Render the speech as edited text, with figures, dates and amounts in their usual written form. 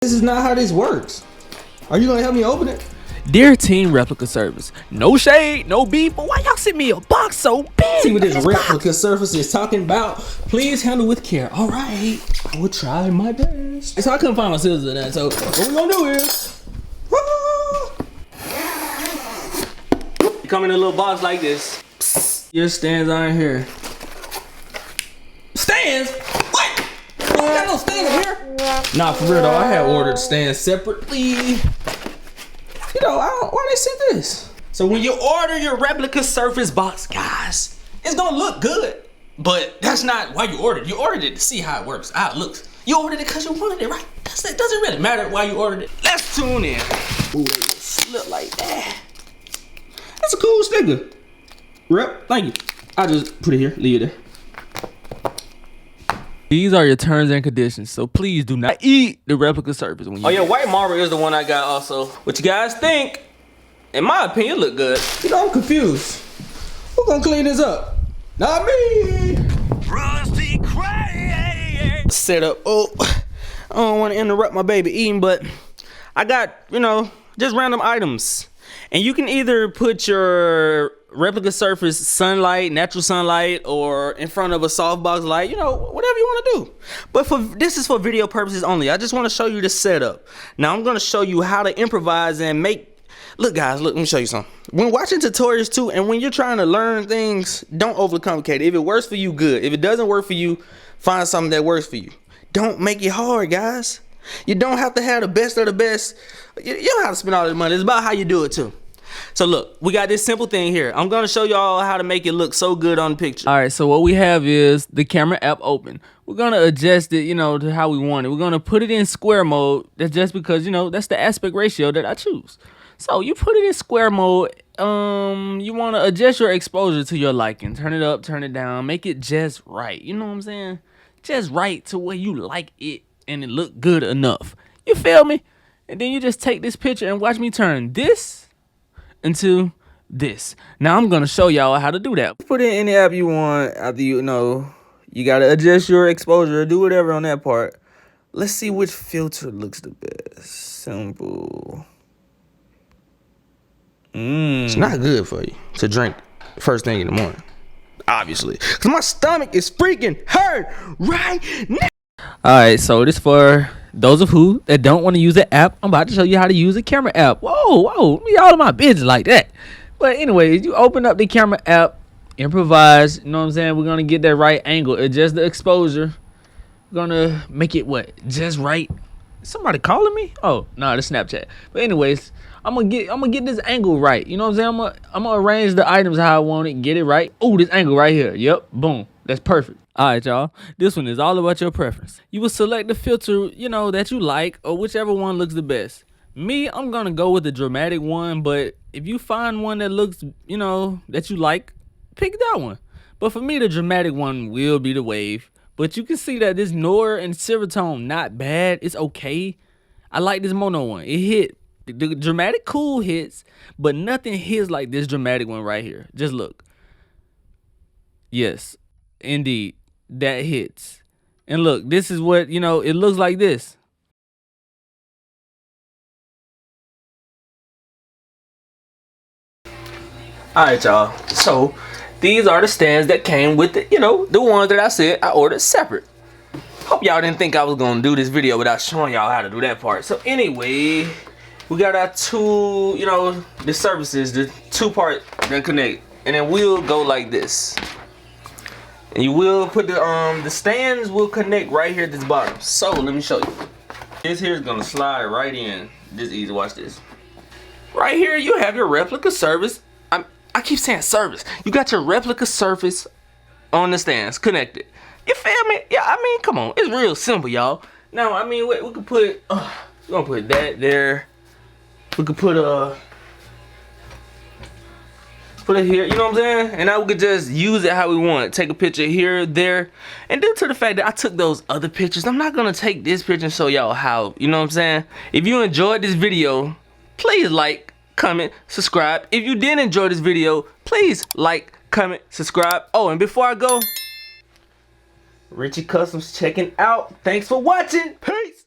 This is not how this works. Are you gonna help me open it? Dear Team Replica Service, no shade, no beef, but why y'all send me a box so big? See what this replica surface is talking about? Please handle with care. All right, I will try my best. So I couldn't find my scissors in that. So what we're gonna do is, come in a little box like this. Psst. Your stands aren't here. Stands? What? You got no stands in here? Nah, for real though. I had ordered stands separately. You know, why they sent this? So when you order your replica surface box, guys, it's gonna look good. But that's not why you ordered it. You ordered it to see how it works, how it looks. You ordered it because you wanted it, right? It doesn't really matter why you ordered it. Let's tune in. Ooh, it slip like that. That's a cool sticker. Rep, thank you. I just put it here, leave it there. These are your terms and conditions, so please do not eat the replica surface when you yeah, white marble is the one I got also. What you guys think? In my opinion, it look good. You know, I'm confused. Who's gonna clean this up? Not me! Rusty crazy! Set up. Oh, I don't want to interrupt my baby eating, but I got, you know, just random items. And you can either put your replica surface sunlight, natural sunlight, or in front of a softbox light, you know, whatever you want to do. But this is for video purposes only. I just want to show you the setup. Now I'm going to show you how to improvise and make. Look guys, look, let me show you something. When watching tutorials too, and when you're trying to learn things, don't overcomplicate it. If it works for you, good. If it doesn't work for you, find something that works for you. Don't make it hard, guys. You don't have to have the best of the best. You don't have to spend all this money. It's about how you do it too. So look, we got this simple thing here. I'm gonna show y'all how to make it look so good on the picture. All right, so what we have is the camera app open. We're gonna adjust it, you know, to how we want it. We're gonna put it in square mode. That's just because, you know, that's the aspect ratio that I choose. So you put it in square mode. You wanna adjust your exposure to your liking. Turn it up, turn it down, make it just right. You know what I'm saying? Just right to where you like it and it look good enough. You feel me? And then you just take this picture and watch me turn this into this. Now I'm gonna show y'all how to do that. Put it in any app you want. After you know, you gotta adjust your exposure, do whatever on that part. Let's see which filter looks the best. Simple. It's not good for you to drink first thing in the morning, obviously, because my stomach is freaking hurt right now. All right, so this for those of who that don't want to use the app. I'm about to show you how to use a camera app. Whoa, me all of my business like that. But anyway, you open up the camera app, improvise. You know what I'm saying? We're gonna get that right angle, adjust the exposure. We're gonna make it what? Just right. Somebody calling me? Oh no, it's Snapchat. But anyways, I'm gonna get this angle right. You know what I'm saying? I'm gonna arrange the items how I want it, get it right. Oh, this angle right here. Yep, boom. That's perfect. All right, y'all. This one is all about your preference. You will select the filter, you know, that you like, or whichever one looks the best. Me, I'm gonna go with the dramatic one, but if you find one that looks, you know, that you like, pick that one. But for me, the dramatic one will be the wave. But you can see that this Noir and Silver Tone, not bad. It's okay. I like this mono one. It hit. The dramatic cool hits, but nothing hits like this dramatic one right here. Just look. Yes, indeed. That hits. And look, this is what, you know, it looks like this. All right, y'all. So these are the stands that came with the, you know, the ones that I said I ordered separate. Hope y'all didn't think I was gonna do this video without showing y'all how to do that part. So anyway, we got our two, you know, the surfaces, the two part that connect, and then we'll go like this. And you will put the stands will connect right here at this bottom. So let me show you. This here is gonna slide right in. This easy. Watch this. Right here you have your replica surface. I keep saying surface. You got your replica surface on the stands connected. You feel me? Yeah. I mean, come on. It's real simple, y'all. Now, I mean, we could put. We're gonna put that there. We could put it here, you know what I'm saying? And now we could just use it how we want. Take a picture here, there. And due to the fact that I took those other pictures, I'm not gonna take this picture and show y'all how, you know what I'm saying? If you enjoyed this video, please like, comment, subscribe. If you didn't enjoy this video, please like, comment, subscribe. Oh, and before I go, Richy Customs checking out. Thanks for watching. Peace.